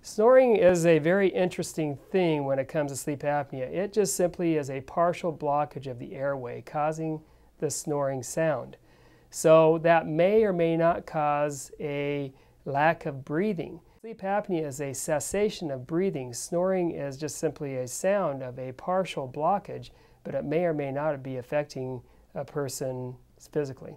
Snoring is a very interesting thing when it comes to sleep apnea. It just simply is a partial blockage of the airway causing the snoring sound. So that may or may not cause a lack of breathing. Sleep apnea is a cessation of breathing. Snoring is just simply a sound of a partial blockage, but it may or may not be affecting a person physically.